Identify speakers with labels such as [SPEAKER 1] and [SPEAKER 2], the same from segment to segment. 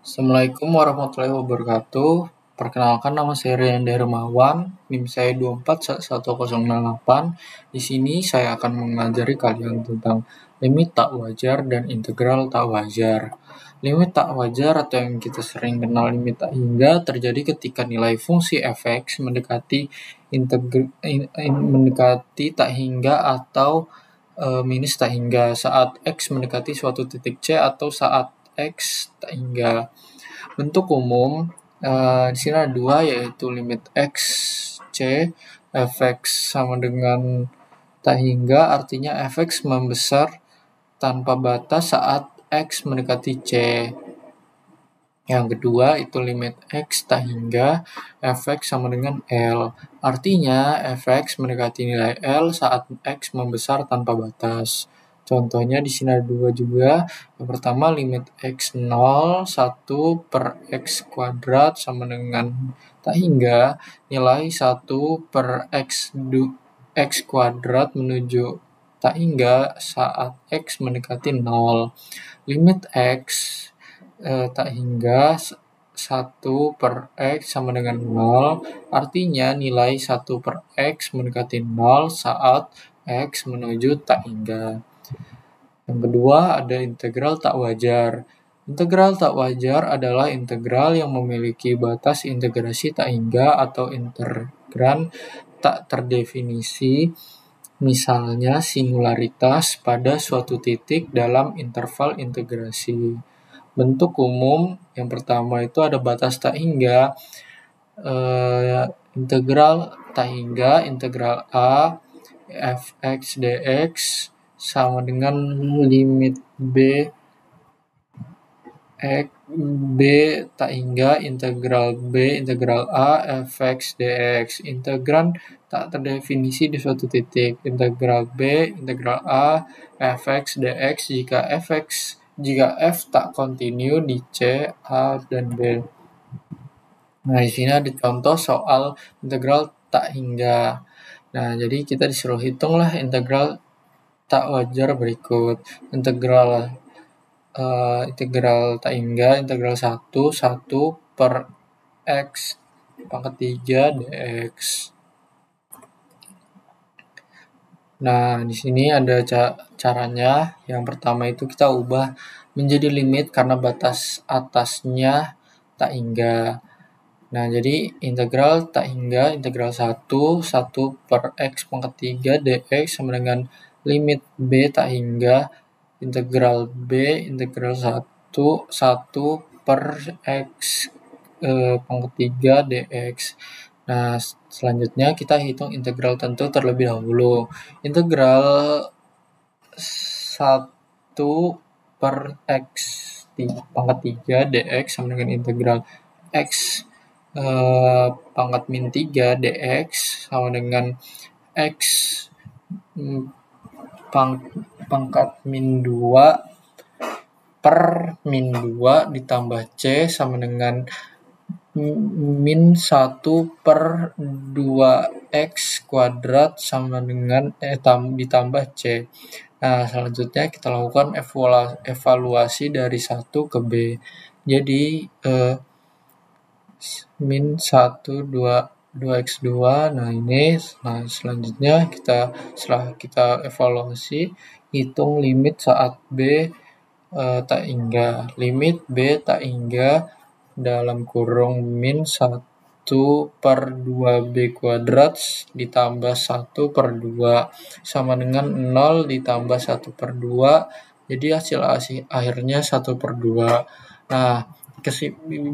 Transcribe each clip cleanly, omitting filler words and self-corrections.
[SPEAKER 1] Assalamualaikum warahmatullahi wabarakatuh. Perkenalkan, nama saya Rian Dermawan, NIM saya 241008. Di sini saya akan mengajari kalian tentang limit tak wajar dan integral tak wajar. Limit tak wajar atau yang kita sering kenal limit tak hingga terjadi ketika nilai fungsi fx mendekati tak hingga atau minus tak hingga saat x mendekati suatu titik c atau saat x tak hingga. Bentuk umum di sini ada dua, yaitu limit x c fx sama dengan tak hingga, artinya fx membesar tanpa batas saat x mendekati c. Yang kedua itu limit x tak hingga fx sama dengan L. Artinya fx mendekati nilai L saat x membesar tanpa batas. Contohnya di sini ada dua juga. Yang pertama limit x 0 1 per x kuadrat sama dengan tak hingga nilai 1 per x kuadrat menuju tak hingga saat x mendekati 0. Limit x tak hingga 1 per x sama dengan 0, artinya nilai 1 per x mendekati 0 saat x menuju tak hingga. Yang kedua ada integral tak wajar. Integral tak wajar adalah integral yang memiliki batas integrasi tak hingga atau integrand tak terdefinisi, misalnya singularitas pada suatu titik dalam interval integrasi. Bentuk umum yang pertama itu ada batas tak hingga, integral tak hingga integral a fx dx sama dengan limit b tak hingga integral b integral a fx dx. Integrand tak terdefinisi di suatu titik. Integral b integral a fx dx jika f tak kontinu di c, a, dan b. Nah, di sini ada contoh soal integral tak hingga. Nah, jadi kita disuruh hitunglah integral tak wajar berikut. Integral tak hingga integral 1 per x pangkat 3 dx. Nah, di sini ada caranya. Yang pertama itu kita ubah menjadi limit karena batas atasnya tak hingga. Nah, jadi integral tak hingga integral 1 per x pangkat 3 dx sama dengan limit b tak hingga integral b integral 1 per x pangkat 3 dx. Nah, selanjutnya kita hitung integral tentu terlebih dahulu. Integral 1 per x pangkat 3 dx sama dengan integral x pangkat min 3 dx sama dengan x pangkat min 2 per min 2 ditambah c sama dengan min 1 per 2x kuadrat sama dengan ditambah c. Nah, selanjutnya kita lakukan evaluasi dari 1 ke b. Jadi min 1 2x2. Nah, selanjutnya setelah kita evaluasi hitung limit saat b tak hingga. Limit b tak hingga dalam kurung min 1 per 2b kuadrat ditambah 1 per 2 sama dengan 0 ditambah 1 per 2, jadi hasil akhirnya 1 per 2. Nah,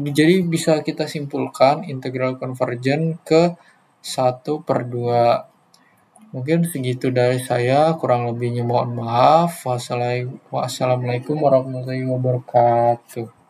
[SPEAKER 1] jadi bisa kita simpulkan integral konvergen ke 1 per 2. Mungkin segitu dari saya, kurang lebihnya mohon maaf. Wassalamualaikum warahmatullahi wabarakatuh.